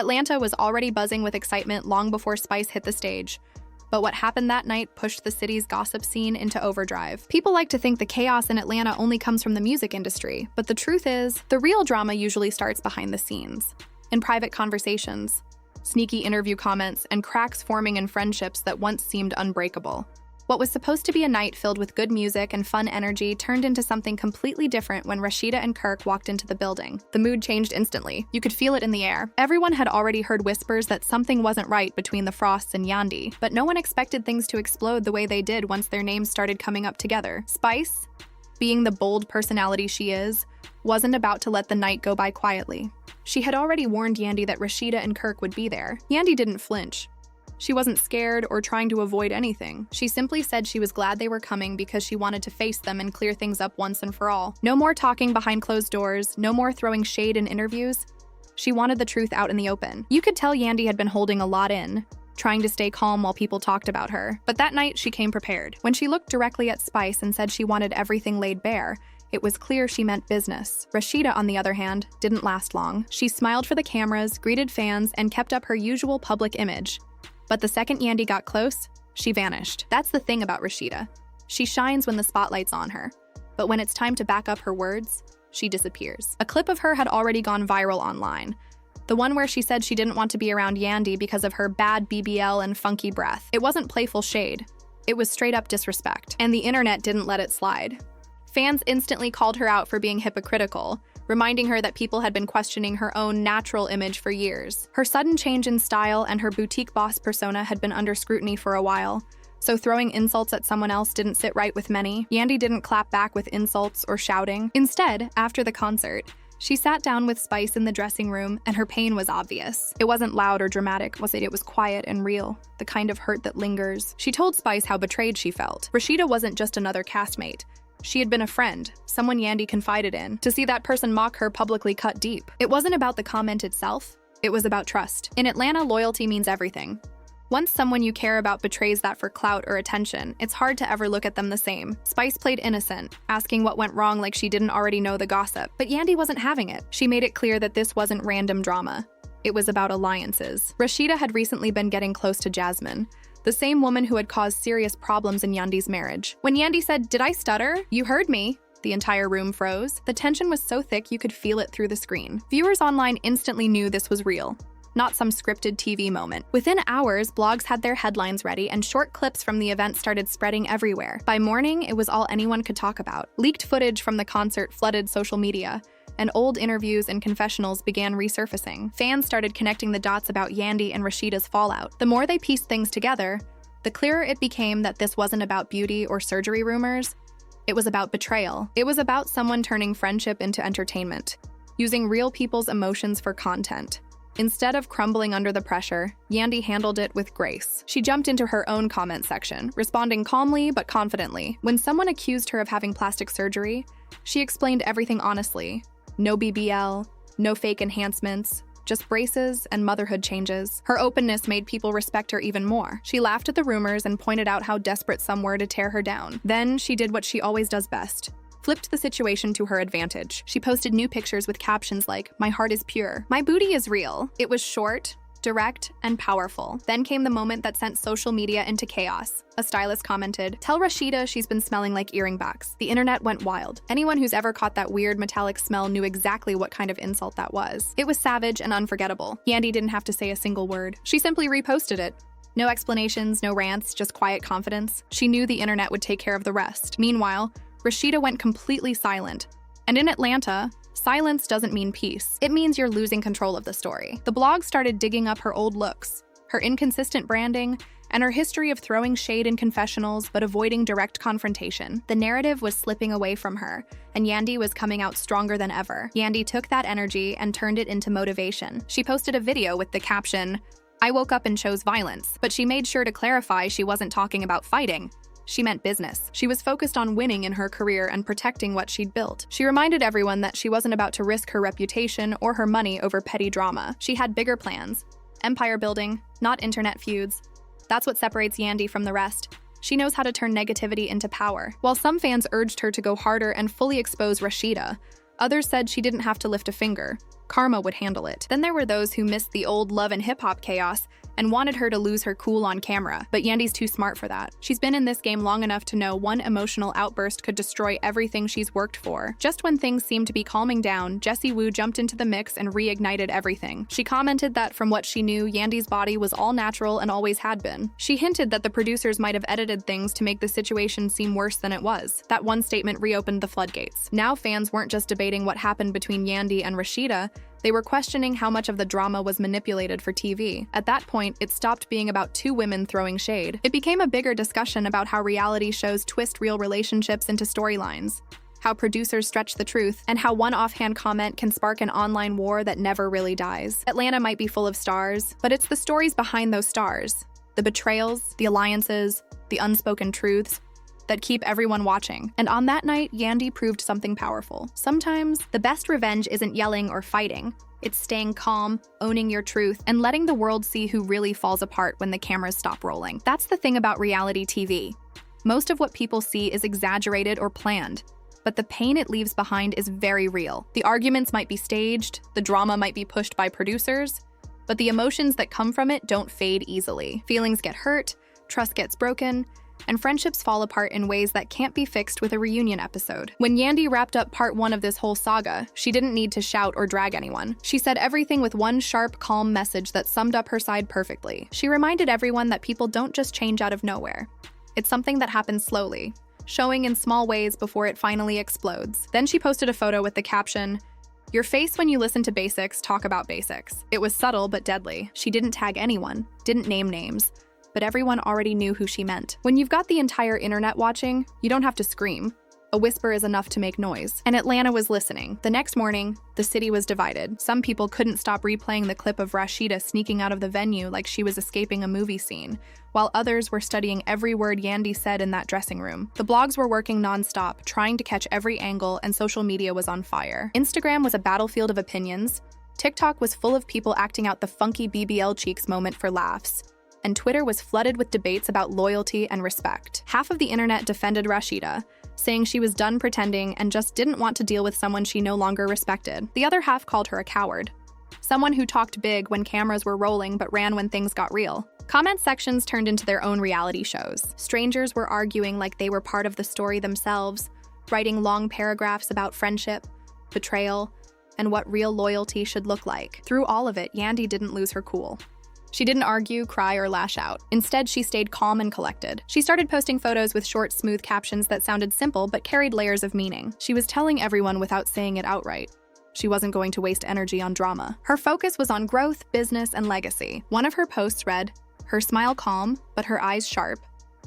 Atlanta was already buzzing with excitement long before Spice hit the stage. But what happened that night pushed the city's gossip scene into overdrive. People like to think the chaos in Atlanta only comes from the music industry, but the truth is, the real drama usually starts behind the scenes. In private conversations, sneaky interview comments, and cracks forming in friendships that once seemed unbreakable. What was supposed to be a night filled with good music and fun energy turned into something completely different when Rasheeda and Kirk walked into the building. The mood changed instantly. You could feel it in the air. Everyone had already heard whispers that something wasn't right between the Frosts and Yandy, but no one expected things to explode the way they did once their names started coming up together. Spice, being the bold personality she is, wasn't about to let the night go by quietly. She had already warned Yandy that Rasheeda and Kirk would be there. Yandy didn't flinch. She wasn't scared or trying to avoid anything. She simply said she was glad they were coming because she wanted to face them and clear things up once and for all. No more talking behind closed doors, no more throwing shade in interviews. She wanted the truth out in the open. You could tell Yandy had been holding a lot in, trying to stay calm while people talked about her. But that night, she came prepared. When she looked directly at Spice and said she wanted everything laid bare, it was clear she meant business. Rasheeda, on the other hand, didn't last long. She smiled for the cameras, greeted fans, and kept up her usual public image. But the second Yandy got close, she vanished. That's the thing about Rasheeda. She shines when the spotlight's on her, but when it's time to back up her words, she disappears. A clip of her had already gone viral online. The one where she said she didn't want to be around Yandy because of her bad BBL and funky breath. It wasn't playful shade. It was straight up disrespect. And the internet didn't let it slide. Fans instantly called her out for being hypocritical, reminding her that people had been questioning her own natural image for years. Her sudden change in style and her boutique boss persona had been under scrutiny for a while, so throwing insults at someone else didn't sit right with many. Yandy didn't clap back with insults or shouting. Instead, after the concert, she sat down with Spice in the dressing room, and her pain was obvious. It wasn't loud or dramatic, it was quiet and real, the kind of hurt that lingers. She told Spice how betrayed she felt. Rasheeda wasn't just another castmate. She had been a friend, someone Yandy confided in. To see that person mock her publicly cut deep. It wasn't about the comment itself, it was about trust. In Atlanta, loyalty means everything. Once someone you care about betrays that for clout or attention, it's hard to ever look at them the same. Spice played innocent, asking what went wrong like she didn't already know the gossip. But Yandy wasn't having it. She made it clear that this wasn't random drama. It was about alliances. Rasheeda had recently been getting close to Jasmine, the same woman who had caused serious problems in Yandy's marriage. When Yandy said, "Did I stutter? You heard me," the entire room froze. The tension was so thick you could feel it through the screen. Viewers online instantly knew this was real, not some scripted TV moment. Within hours, blogs had their headlines ready and short clips from the event started spreading everywhere. By morning, it was all anyone could talk about. Leaked footage from the concert flooded social media, and old interviews and confessionals began resurfacing. Fans started connecting the dots about Yandy and Rasheeda's fallout. The more they pieced things together, the clearer it became that this wasn't about beauty or surgery rumors. It was about betrayal. It was about someone turning friendship into entertainment, using real people's emotions for content. Instead of crumbling under the pressure, Yandy handled it with grace. She jumped into her own comment section, responding calmly but confidently. When someone accused her of having plastic surgery, she explained everything honestly. No BBL, no fake enhancements, just braces and motherhood changes. Her openness made people respect her even more. She laughed at the rumors and pointed out how desperate some were to tear her down. Then she did what she always does best. Flipped the situation to her advantage. She posted new pictures with captions like, "My heart is pure. My booty is real." It was short, direct, and powerful. Then came the moment that sent social media into chaos. A stylist commented, "Tell Rasheeda she's been smelling like earring box." The internet went wild. Anyone who's ever caught that weird metallic smell knew exactly what kind of insult that was. It was savage and unforgettable. Yandy didn't have to say a single word. She simply reposted it. No explanations, no rants, just quiet confidence. She knew the internet would take care of the rest. Meanwhile, Rasheeda went completely silent. And in Atlanta, silence doesn't mean peace. It means you're losing control of the story. The blog started digging up her old looks, her inconsistent branding, and her history of throwing shade in confessionals but avoiding direct confrontation. The narrative was slipping away from her, and Yandy was coming out stronger than ever. Yandy took that energy and turned it into motivation. She posted a video with the caption, "I woke up and chose violence," but she made sure to clarify she wasn't talking about fighting. She meant business. She was focused on winning in her career and protecting what she'd built. She reminded everyone that she wasn't about to risk her reputation or her money over petty drama. She had bigger plans. Empire building, not internet feuds. That's what separates Yandy from the rest. She knows how to turn negativity into power. While some fans urged her to go harder and fully expose Rasheeda, others said she didn't have to lift a finger. Karma would handle it. Then there were those who missed the old love and hip-hop chaos and wanted her to lose her cool on camera, but Yandy's too smart for that. She's been in this game long enough to know one emotional outburst could destroy everything she's worked for. Just when things seemed to be calming down, Jessie Woo jumped into the mix and reignited everything. She commented that from what she knew, Yandy's body was all natural and always had been. She hinted that the producers might have edited things to make the situation seem worse than it was. That one statement reopened the floodgates. Now fans weren't just debating what happened between Yandy and Rasheeda, they were questioning how much of the drama was manipulated for TV. At that point, it stopped being about two women throwing shade. It became a bigger discussion about how reality shows twist real relationships into storylines, how producers stretch the truth, and how one offhand comment can spark an online war that never really dies. Atlanta might be full of stars, but it's the stories behind those stars, the betrayals, the alliances, the unspoken truths, that keep everyone watching. And on that night, Yandy proved something powerful. Sometimes, the best revenge isn't yelling or fighting. It's staying calm, owning your truth, and letting the world see who really falls apart when the cameras stop rolling. That's the thing about reality TV. Most of what people see is exaggerated or planned, but the pain it leaves behind is very real. The arguments might be staged, the drama might be pushed by producers, but the emotions that come from it don't fade easily. Feelings get hurt, trust gets broken, and friendships fall apart in ways that can't be fixed with a reunion episode. When Yandy wrapped up part 1 of this whole saga, she didn't need to shout or drag anyone. She said everything with one sharp, calm message that summed up her side perfectly. She reminded everyone that people don't just change out of nowhere. It's something that happens slowly, showing in small ways before it finally explodes. Then she posted a photo with the caption, "Your face when you listen to basics, talk about basics." It was subtle but deadly. She didn't tag anyone, didn't name names, but everyone already knew who she meant. When you've got the entire internet watching, you don't have to scream. A whisper is enough to make noise. And Atlanta was listening. The next morning, the city was divided. Some people couldn't stop replaying the clip of Rasheeda sneaking out of the venue like she was escaping a movie scene, while others were studying every word Yandy said in that dressing room. The blogs were working nonstop, trying to catch every angle, and social media was on fire. Instagram was a battlefield of opinions. TikTok was full of people acting out the funky BBL cheeks moment for laughs. And Twitter was flooded with debates about loyalty and respect. Half of the internet defended Rasheeda, saying she was done pretending and just didn't want to deal with someone she no longer respected. The other half called her a coward, someone who talked big when cameras were rolling but ran when things got real. Comment sections turned into their own reality shows. Strangers were arguing like they were part of the story themselves, writing long paragraphs about friendship, betrayal, and what real loyalty should look like. Through all of it, Yandy didn't lose her cool. She didn't argue, cry, or lash out. Instead, she stayed calm and collected. She started posting photos with short, smooth captions that sounded simple but carried layers of meaning. She was telling everyone without saying it outright. She wasn't going to waste energy on drama. Her focus was on growth, business, and legacy. One of her posts read, "Her smile calm, but her eyes sharp."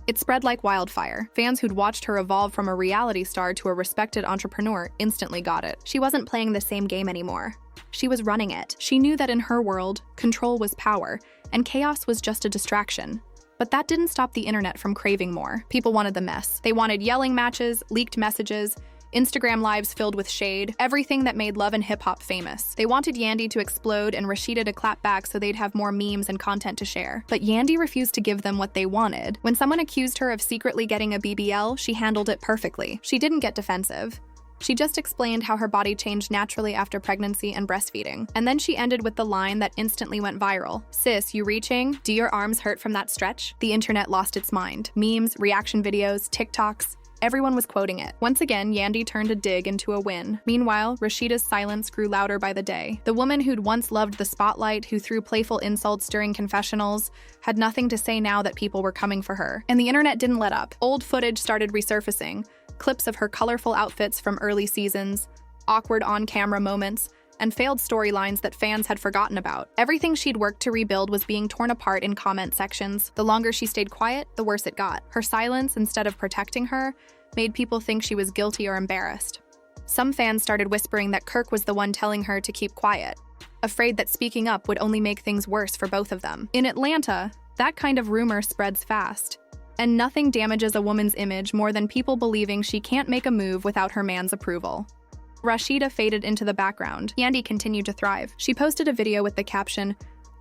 It spread like wildfire. Fans who'd watched her evolve from a reality star to a respected entrepreneur instantly got it. She wasn't playing the same game anymore. She was running it. She knew that in her world, control was power, and chaos was just a distraction. But that didn't stop the internet from craving more. People wanted the mess. They wanted yelling matches, leaked messages, Instagram lives filled with shade, everything that made love and hip-hop famous. They wanted Yandy to explode and Rasheeda to clap back so they'd have more memes and content to share. But Yandy refused to give them what they wanted. When someone accused her of secretly getting a BBL, she handled it perfectly. She didn't get defensive. She just explained how her body changed naturally after pregnancy and breastfeeding. And then she ended with the line that instantly went viral. "Sis, you reaching? Do your arms hurt from that stretch?" The internet lost its mind. Memes, reaction videos, TikToks, everyone was quoting it. Once again, Yandy turned a dig into a win. Meanwhile, Rasheeda's silence grew louder by the day. The woman who'd once loved the spotlight, who threw playful insults during confessionals, had nothing to say now that people were coming for her. And the internet didn't let up. Old footage started resurfacing. Clips of her colorful outfits from early seasons, awkward on-camera moments, and failed storylines that fans had forgotten about. Everything she'd worked to rebuild was being torn apart in comment sections. The longer she stayed quiet, the worse it got. Her silence, instead of protecting her, made people think she was guilty or embarrassed. Some fans started whispering that Kirk was the one telling her to keep quiet, afraid that speaking up would only make things worse for both of them. In Atlanta, that kind of rumor spreads fast. And nothing damages a woman's image more than people believing she can't make a move without her man's approval. Rasheeda faded into the background. Yandy continued to thrive. She posted a video with the caption,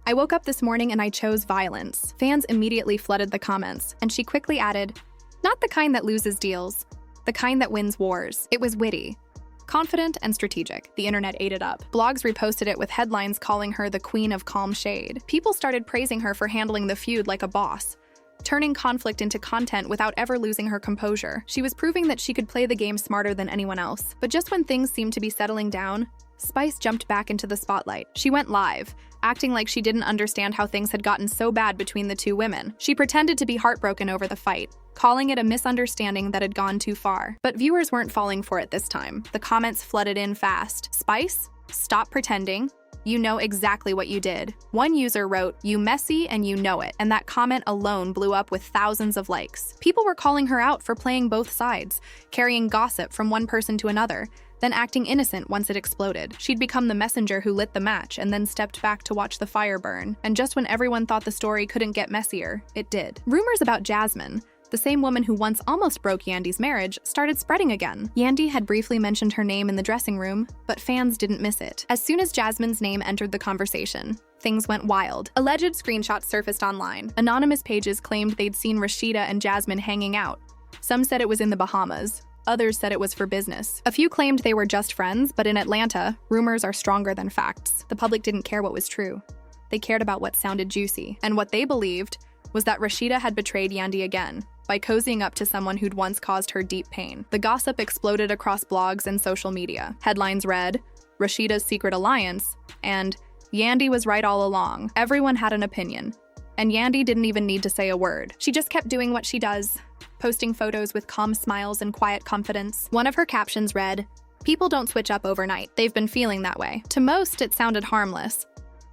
"I woke up this morning and I chose violence." Fans immediately flooded the comments, and she quickly added, "Not the kind that loses deals, the kind that wins wars." It was witty, Confident and strategic, the internet ate it up. Blogs reposted it with headlines calling her the queen of calm shade. People started praising her for handling the feud like a boss, turning conflict into content without ever losing her composure. She was proving that she could play the game smarter than anyone else. But just when things seemed to be settling down, Spice jumped back into the spotlight. She went live, acting like she didn't understand how things had gotten so bad between the two women. She pretended to be heartbroken over the fight, calling it a misunderstanding that had gone too far. But viewers weren't falling for it this time. The comments flooded in fast. "Spice, stop pretending. You know exactly what you did." One user wrote, "You messy and you know it," and that comment alone blew up with thousands of likes. People were calling her out for playing both sides, carrying gossip from one person to another, then acting innocent once it exploded. She'd become the messenger who lit the match and then stepped back to watch the fire burn. And just when everyone thought the story couldn't get messier, it did. Rumors about Jasmine, the same woman who once almost broke Yandy's marriage, started spreading again. Yandy had briefly mentioned her name in the dressing room, but fans didn't miss it. As soon as Jasmine's name entered the conversation, things went wild. Alleged screenshots surfaced online. Anonymous pages claimed they'd seen Rasheeda and Jasmine hanging out. Some said it was in the Bahamas. Others said it was for business. A few claimed they were just friends, but in Atlanta, rumors are stronger than facts. The public didn't care what was true. They cared about what sounded juicy. And what they believed was that Rasheeda had betrayed Yandy again by cozying up to someone who'd once caused her deep pain. The gossip exploded across blogs and social media. Headlines read, "Rasheeda's secret alliance," and "Yandy was right all along." Everyone had an opinion, and Yandy didn't even need to say a word. She just kept doing what she does, posting photos with calm smiles and quiet confidence. One of her captions read, "People don't switch up overnight. They've been feeling that way." To most, it sounded harmless,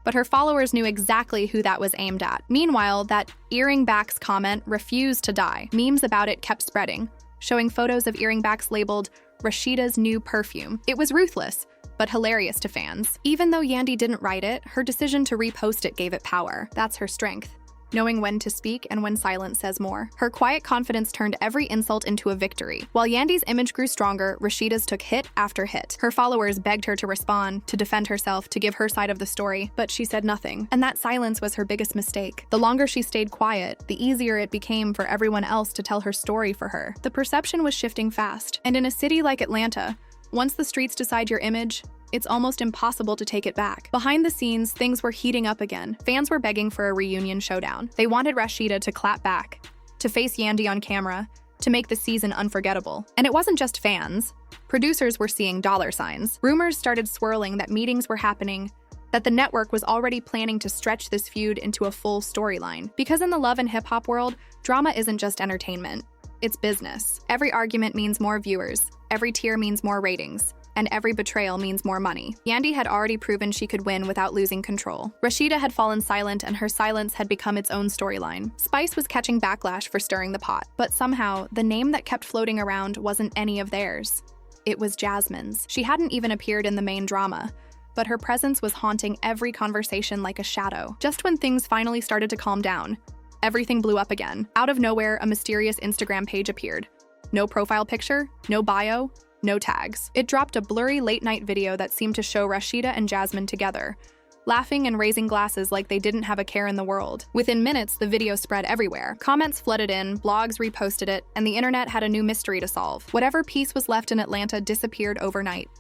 but her followers knew exactly who that was aimed at. Meanwhile, that earring backs comment refused to die. Memes about it kept spreading, showing photos of earring backs labeled Rasheeda's new perfume. It was ruthless, but hilarious to fans. Even though Yandy didn't write it, her decision to repost it gave it power. That's her strength, knowing when to speak and when silence says more. Her quiet confidence turned every insult into a victory. While Yandy's image grew stronger, Rasheeda's took hit after hit. Her followers begged her to respond, to defend herself, to give her side of the story, but she said nothing. And that silence was her biggest mistake. The longer she stayed quiet, the easier it became for everyone else to tell her story for her. The perception was shifting fast. And in a city like Atlanta, once the streets decide your image, it's almost impossible to take it back. Behind the scenes, things were heating up again. Fans were begging for a reunion showdown. They wanted Rasheeda to clap back, to face Yandy on camera, to make the season unforgettable. And it wasn't just fans. Producers were seeing dollar signs. Rumors started swirling that meetings were happening, that the network was already planning to stretch this feud into a full storyline. Because in the love and hip-hop world, drama isn't just entertainment. It's business. Every argument means more viewers. Every tear means more ratings. And every betrayal means more money. Yandy had already proven she could win without losing control. Rasheeda had fallen silent, and her silence had become its own storyline. Spice was catching backlash for stirring the pot, but somehow, the name that kept floating around wasn't any of theirs. It was Jasmine's. She hadn't even appeared in the main drama, but her presence was haunting every conversation like a shadow. Just when things finally started to calm down, everything blew up again. Out of nowhere, a mysterious Instagram page appeared. No profile picture, no bio, no tags. It dropped a blurry late-night video that seemed to show Rasheeda and Jasmine together, laughing and raising glasses like they didn't have a care in the world. Within minutes, the video spread everywhere. Comments flooded in, blogs reposted it, and the internet had a new mystery to solve. Whatever peace was left in Atlanta disappeared overnight.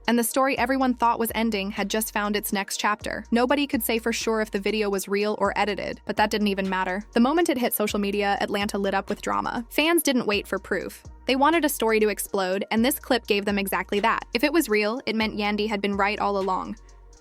And the story everyone thought was ending had just found its next chapter. Nobody could say for sure if the video was real or edited, but that didn't even matter. The moment it hit social media, Atlanta lit up with drama. Fans didn't wait for proof. They wanted a story to explode, and this clip gave them exactly that. If it was real, it meant Yandy had been right all along.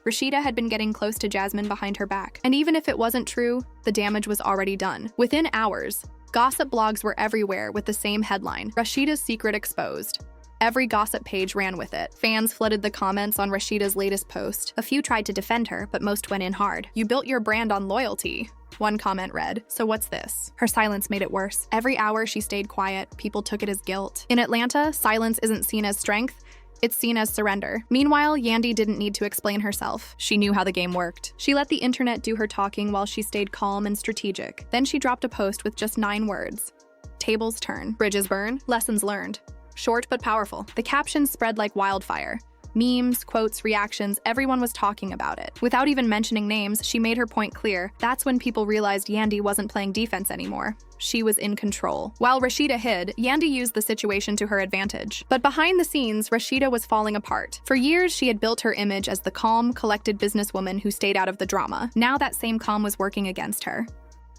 Rasheeda had been getting close to Jasmine behind her back. And even if it wasn't true, the damage was already done. Within hours, gossip blogs were everywhere with the same headline, "Rasheeda's secret exposed." Every gossip page ran with it. Fans flooded the comments on Rasheeda's latest post. A few tried to defend her, but most went in hard. "You built your brand on loyalty," one comment read. "So what's this?" Her silence made it worse. Every hour she stayed quiet, people took it as guilt. In Atlanta, silence isn't seen as strength, it's seen as surrender. Meanwhile, Yandy didn't need to explain herself. She knew how the game worked. She let the internet do her talking while she stayed calm and strategic. Then she dropped a post with just 9 words. "Tables turn. Bridges burn. Lessons learned." Short but powerful. The caption spread like wildfire. Memes, quotes, reactions, everyone was talking about it. Without even mentioning names, she made her point clear. That's when people realized Yandy wasn't playing defense anymore. She was in control. While Rasheeda hid, Yandy used the situation to her advantage. But behind the scenes, Rasheeda was falling apart. For years, she had built her image as the calm, collected businesswoman who stayed out of the drama. Now that same calm was working against her.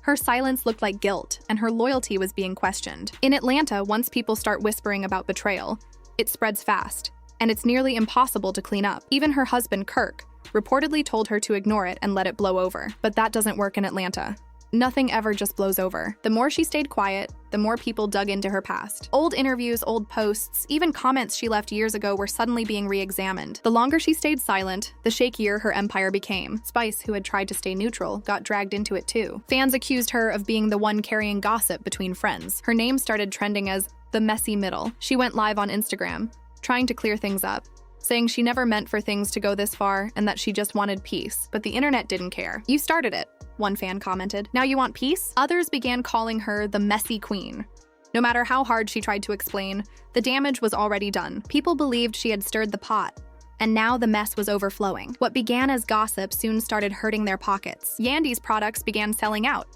Her silence looked like guilt, and her loyalty was being questioned. In Atlanta, once people start whispering about betrayal, it spreads fast, and it's nearly impossible to clean up. Even her husband, Kirk, reportedly told her to ignore it and let it blow over. But that doesn't work in Atlanta. Nothing ever just blows over. The more she stayed quiet, the more people dug into her past. Old interviews, old posts, even comments she left years ago were suddenly being re-examined. The longer she stayed silent, the shakier her empire became. Spice, who had tried to stay neutral, got dragged into it too. Fans accused her of being the one carrying gossip between friends. Her name started trending as the messy middle. She went live on Instagram, trying to clear things up, saying she never meant for things to go this far and that she just wanted peace. But the internet didn't care. "You started it," one fan commented. "Now you want peace?" Others began calling her the messy queen. No matter how hard she tried to explain, the damage was already done. People believed she had stirred the pot, and now the mess was overflowing. What began as gossip soon started hurting their pockets. Yandy's products began selling out.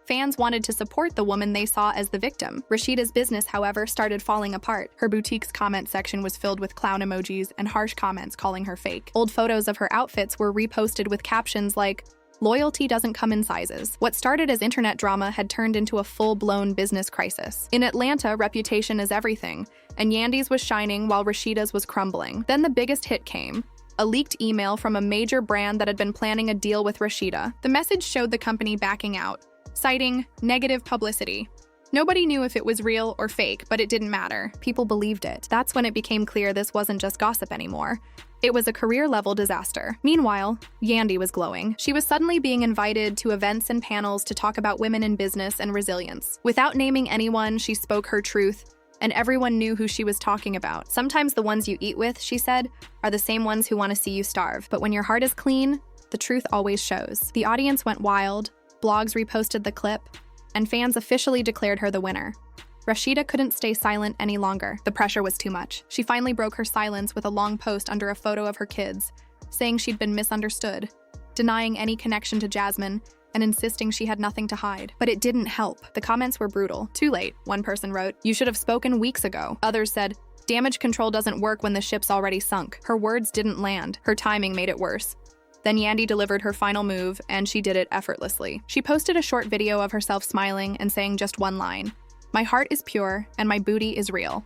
Fans wanted to support the woman they saw as the victim. Rasheeda's business, however, started falling apart. Her boutique's comment section was filled with clown emojis and harsh comments calling her fake. Old photos of her outfits were reposted with captions like, "Loyalty doesn't come in sizes." What started as internet drama had turned into a full-blown business crisis. In Atlanta, reputation is everything, and Yandy's was shining while Rasheeda's was crumbling. Then the biggest hit came. A leaked email from a major brand that had been planning a deal with Rasheeda. The message showed the company backing out, citing negative publicity. Nobody knew if it was real or fake, but it didn't matter. People believed it. That's when it became clear this wasn't just gossip anymore. It was a career-level disaster. Meanwhile, Yandy was glowing. She was suddenly being invited to events and panels to talk about women in business and resilience. Without naming anyone, she spoke her truth, and everyone knew who she was talking about. "Sometimes the ones you eat with," she said, "are the same ones who want to see you starve. But when your heart is clean, the truth always shows." The audience went wild, blogs reposted the clip, and fans officially declared her the winner. Rasheeda couldn't stay silent any longer. The pressure was too much. She finally broke her silence with a long post under a photo of her kids, saying she'd been misunderstood, denying any connection to Jasmine, and insisting she had nothing to hide. But it didn't help. The comments were brutal. "Too late," one person wrote. "You should have spoken weeks ago." Others said, "Damage control doesn't work when the ship's already sunk." Her words didn't land. Her timing made it worse. Then Yandy delivered her final move, and she did it effortlessly. She posted a short video of herself smiling and saying just one line, "My heart is pure, and my booty is real."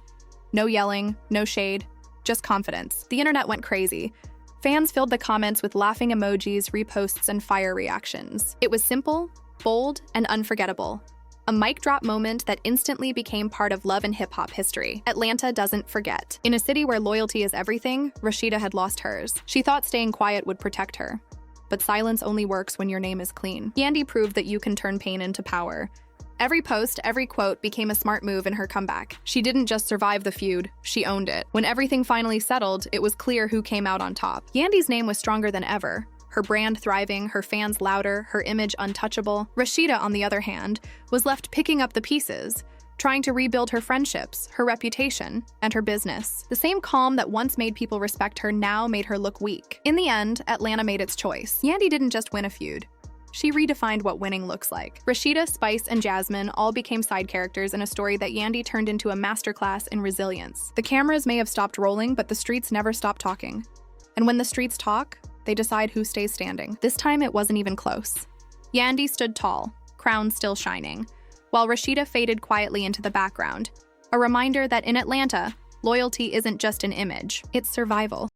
No yelling, no shade, just confidence. The internet went crazy. Fans filled the comments with laughing emojis, reposts, and fire reactions. It was simple, bold, and unforgettable. A mic drop moment that instantly became part of love and hip-hop history. Atlanta doesn't forget. In a city where loyalty is everything, Rasheeda had lost hers. She thought staying quiet would protect her. But silence only works when your name is clean. Yandy proved that you can turn pain into power. Every post, every quote became a smart move in her comeback. She didn't just survive the feud, she owned it. When everything finally settled, it was clear who came out on top. Yandy's name was stronger than ever. Her brand thriving, her fans louder, her image untouchable. Rasheeda, on the other hand, was left picking up the pieces, trying to rebuild her friendships, her reputation, and her business. The same calm that once made people respect her now made her look weak. In the end, Atlanta made its choice. Yandy didn't just win a feud. She redefined what winning looks like. Rasheeda, Spice, and Jasmine all became side characters in a story that Yandy turned into a masterclass in resilience. The cameras may have stopped rolling, but the streets never stopped talking. And when the streets talk, they decide who stays standing. This time, it wasn't even close. Yandy stood tall, crown still shining, while Rasheeda faded quietly into the background, a reminder that in Atlanta, loyalty isn't just an image, it's survival.